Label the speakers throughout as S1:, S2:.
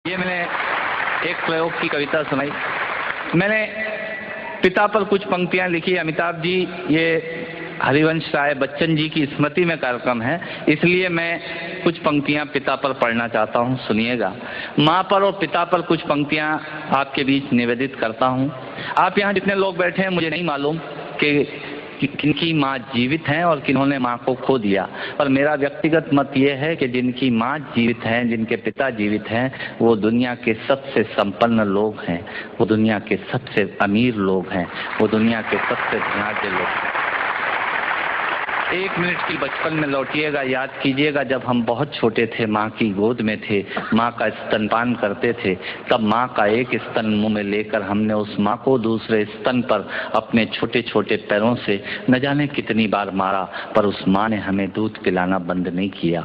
S1: ये मैंने एक प्रयोग की कविता सुनाई। मैंने पिता पर कुछ पंक्तियां लिखी। अमिताभ जी, ये हरिवंश राय बच्चन जी की स्मृति में कार्यक्रम है, इसलिए मैं कुछ पंक्तियां पिता पर पढ़ना चाहता हूं, सुनिएगा। माँ पर और पिता पर कुछ पंक्तियां आपके बीच निवेदित करता हूं। आप यहाँ जितने लोग बैठे हैं, मुझे नहीं मालूम कि किनकी माँ जीवित हैं और किन्होंने माँ को खो दिया, पर मेरा व्यक्तिगत मत ये है कि जिनकी माँ जीवित हैं, जिनके पिता जीवित हैं, वो दुनिया के सबसे संपन्न लोग हैं, वो दुनिया के सबसे अमीर लोग हैं, वो दुनिया के सबसे धनाढ्य लोग हैं। 1 मिनट की बचपन में लौटिएगा, याद कीजिएगा जब हम बहुत छोटे थे, माँ की गोद में थे, माँ का स्तनपान करते थे, तब माँ का एक स्तन मुंह में लेकर हमने उस माँ को दूसरे स्तन पर अपने छोटे छोटे पैरों से न जाने कितनी बार मारा, पर उस माँ ने हमें दूध पिलाना बंद नहीं किया।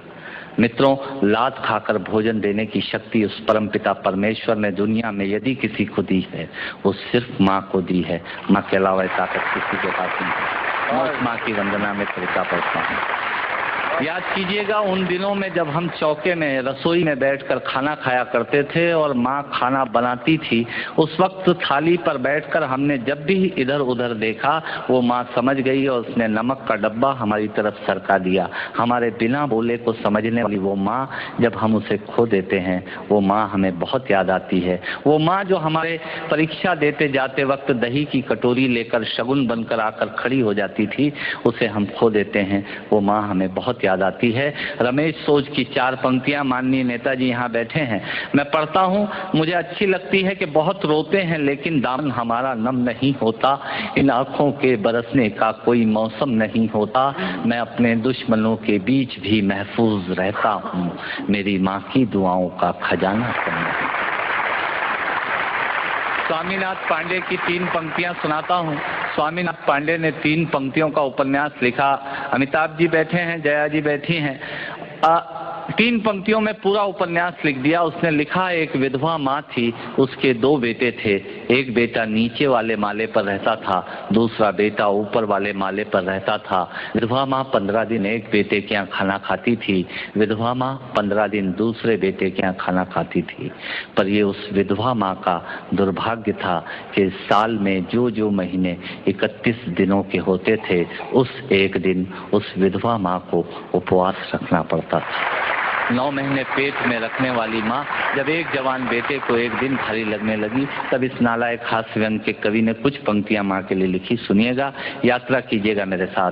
S1: मित्रों, लात खाकर भोजन देने की शक्ति उस परमपिता परमेश्वर ने दुनिया में यदि किसी को दी है, वो सिर्फ माँ को दी है। माँ के अलावा ताकत किसी के पास नहीं है। मैं उस माँ की वंदना में कविता पढ़ता हूँ। याद कीजिएगा उन दिनों में जब हम चौके में, रसोई में बैठकर खाना खाया करते थे और माँ खाना बनाती थी। उस वक्त थाली पर बैठकर हमने जब भी इधर उधर देखा, वो माँ समझ गई और उसने नमक का डब्बा हमारी तरफ सरका दिया। हमारे बिना बोले को समझने वाली वो माँ, जब हम उसे खो देते हैं, वो माँ हमें बहुत याद आती है। वो माँ जो हमारे परीक्षा देते जाते वक्त दही की कटोरी लेकर शगुन बनकर आकर खड़ी हो जाती थी, उसे हम खो देते हैं। वो माँ हमें बहुत याद आती है। रमेश सोज की 4 पंक्तियां, माननीय नेताजी यहाँ बैठे हैं, मैं पढ़ता हूँ। मुझे अच्छी लगती है कि बहुत रोते हैं लेकिन दामन हमारा नम नहीं होता, इन आंखों के बरसने का कोई मौसम नहीं होता, मैं अपने दुश्मनों के बीच भी महफूज रहता हूँ, मेरी माँ की दुआओं का खजाना है। स्वामीनाथ पांडे की 3 पंक्तियां सुनाता हूं। स्वामीनाथ पांडे ने 3 पंक्तियों का उपन्यास लिखा। अमिताभ जी बैठे हैं, जया जी बैठी हैं। 3 पंक्तियों में पूरा उपन्यास लिख दिया उसने। लिखा, एक विधवा माँ थी, उसके 2 बेटे थे। एक बेटा नीचे वाले माले पर रहता था, दूसरा बेटा ऊपर वाले माले पर रहता था। विधवा माँ 15 दिन एक बेटे के यहाँ खाना खाती थी, विधवा माँ 15 दिन दूसरे बेटे के यहाँ खाना खाती थी। पर ये उस विधवा माँ का दुर्भाग्य था कि साल में जो महीने 31 दिनों के होते थे, उस एक दिन उस विधवा माँ को उपवास रखना पड़ता था। 9 महीने पेट में रखने वाली माँ जब एक जवान बेटे को एक दिन भारी लगने लगी, तब इस नालायक हास्य व्यंग के कवि ने कुछ पंक्तियां माँ के लिए लिखी। सुनिएगा, यात्रा कीजिएगा मेरे साथ।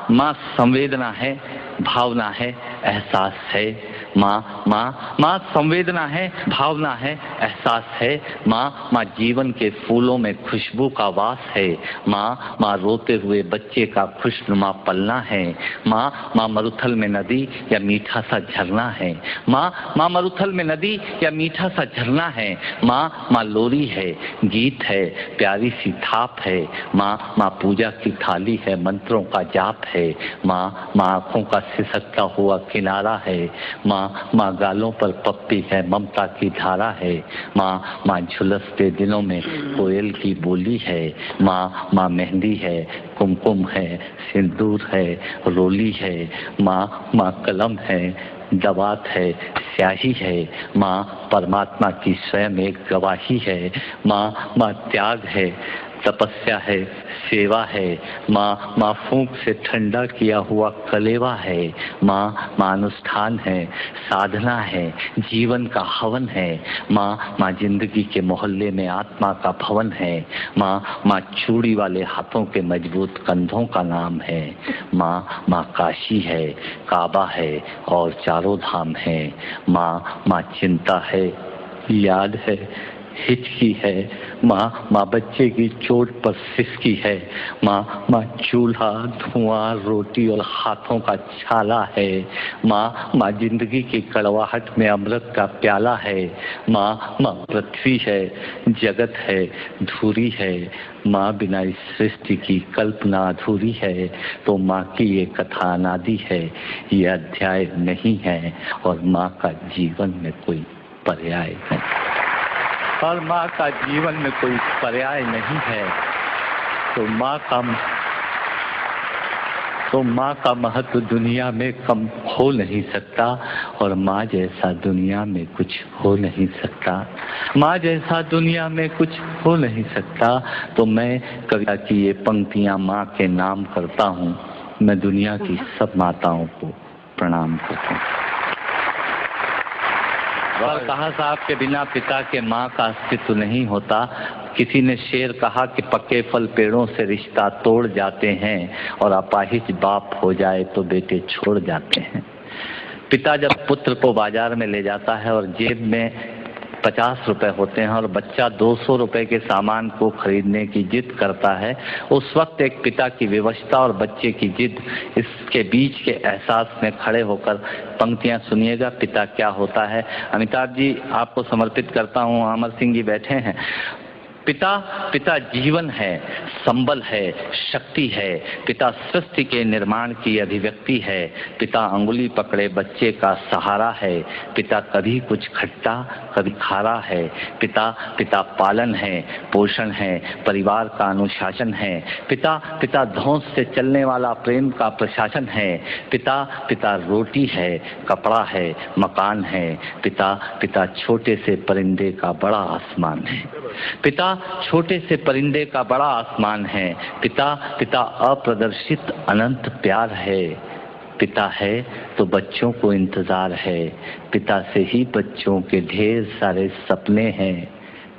S1: माँ संवेदना है, भावना है, एहसास है। माँ संवेदना है, भावना है, एहसास है। माँ जीवन के फूलों में खुशबू का वास है। माँ रोते हुए बच्चे का खुशनुमा पलना है। माँ मरुथल में नदी या मीठा सा झरना है। माँ मरुथल में नदी या मीठा सा झरना है। माँ लोरी है, गीत है, प्यारी सी थाप है। माँ पूजा की थाली है, मंत्रों का जाप है। माँ आंखों का सिसकता हुआ किनारा है। माँ गालों पर पप्पी है, ममता की धारा है। माँ झुलसते दिनों में कोयल की बोली है। माँ मेहंदी है, कुमकुम है, सिंदूर है, रोली है। माँ कलम है, दवात है, स्याही है। माँ परमात्मा की स्वयं एक गवाही है। माँ त्याग है, तपस्या है, सेवा है। माँ फूंक से ठंडा किया हुआ कलेवा है। माँ अनुष्ठान है, साधना है, जीवन का हवन है। माँ जिंदगी के मोहल्ले में आत्मा का भवन है। माँ चूड़ी वाले हाथों के मजबूत कंधों का नाम है। माँ काशी है, काबा है और चारों धाम है। माँ चिंता है, याद है, हिचकी है। माँ बच्चे की चोट पर सिसकी है। माँ चूल्हा, धुआं, रोटी और हाथों का छाला है। माँ जिंदगी की कड़वाहट में अमृत का प्याला है। माँ पृथ्वी है, जगत है, धुरी है। माँ बिना इस सृष्टि की कल्पना अधूरी है। तो माँ की ये कथा अनादि है, ये अध्याय नहीं है, और माँ का जीवन में कोई पर्याय नहीं, और माँ का जीवन में कोई पर्याय नहीं है। तो तो माँ का महत्व दुनिया में कम हो नहीं सकता और माँ जैसा दुनिया में कुछ हो नहीं सकता। माँ जैसा दुनिया में कुछ हो नहीं सकता। तो मैं कविता की ये पंक्तियाँ माँ के नाम करता हूँ। मैं दुनिया की सब माताओं को प्रणाम करता हूँ। और कहा साहब के बिना पिता के माँ का अस्तित्व नहीं होता। किसी ने शेर कहा कि पक्के फल पेड़ों से रिश्ता तोड़ जाते हैं और अपाहिज बाप हो जाए तो बेटे छोड़ जाते हैं। पिता जब पुत्र को बाजार में ले जाता है और जेब में 50 रुपए होते हैं और बच्चा 200 रुपए के सामान को खरीदने की जिद करता है, उस वक्त एक पिता की विवशता और बच्चे की जिद, इसके बीच के एहसास में खड़े होकर पंक्तियां सुनिएगा। पिता क्या होता है। अमिताभ जी आपको समर्पित करता हूँ। अमर सिंह जी बैठे हैं। पिता जीवन है, संबल है, शक्ति है। पिता सृष्टि के निर्माण की अभिव्यक्ति है। पिता अंगुली पकड़े बच्चे का सहारा है। पिता कभी कुछ खट्टा कभी खारा है। पिता पालन है, पोषण है, परिवार का अनुशासन है। पिता धौंस से चलने वाला प्रेम का प्रशासन है। पिता रोटी है, कपड़ा है, मकान है। पिता छोटे से परिंदे का बड़ा आसमान है। पिता छोटे से परिंदे का बड़ा आसमान है। पिता अप्रदर्शित अनंत प्यार है। पिता है तो बच्चों को इंतजार है। पिता से ही बच्चों के ढेर सारे सपने हैं।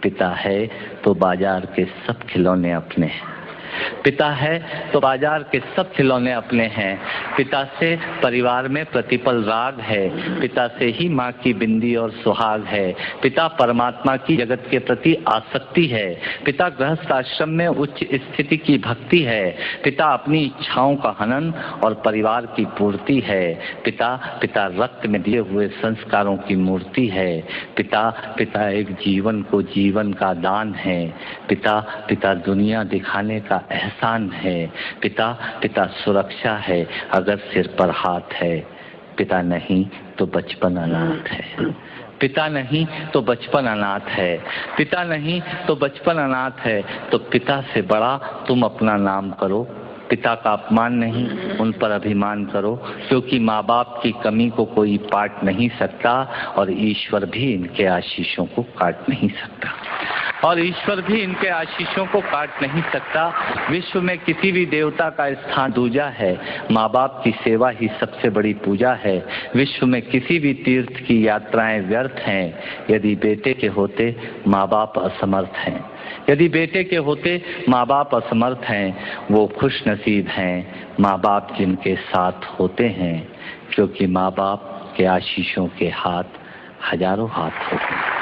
S1: पिता है तो बाजार के सब खिलौने अपने हैं। पिता है तो बाजार के सब खिलौने अपने हैं। पिता से परिवार में प्रतिपल राग है। पिता से ही माँ की बिंदी और सुहाग है। पिता परमात्मा की जगत के प्रति आसक्ति है। पिता गृहस्थ आश्रम में उच्च स्थिति की भक्ति है। पिता अपनी इच्छाओं का हनन और परिवार की पूर्ति है। पिता रक्त में दिए हुए संस्कारों की मूर्ति है। पिता एक जीवन को जीवन का दान है। पिता दुनिया दिखाने का एहसान है। पिता सुरक्षा है अगर सिर पर हाथ है। पिता नहीं तो बचपन अनाथ है। पिता नहीं तो बचपन अनाथ है। पिता नहीं तो बचपन अनाथ है। तो पिता से बड़ा तुम अपना नाम करो। पिता का अपमान नहीं, उन पर अभिमान करो, क्योंकि माँ बाप की कमी को कोई पाट नहीं सकता और ईश्वर भी इनके आशीषों को काट नहीं सकता। विश्व में किसी भी देवता का स्थान दूजा है। माँ बाप की सेवा ही सबसे बड़ी पूजा है। विश्व में किसी भी तीर्थ की यात्राएं व्यर्थ हैं यदि बेटे के होते माँ बाप असमर्थ हैं। यदि बेटे के होते माँ बाप असमर्थ हैं, वो खुश नसीब हैं माँ बाप जिनके साथ होते हैं, क्योंकि माँ बाप के आशीषों के हाथ हजारों हाथ होते हैं।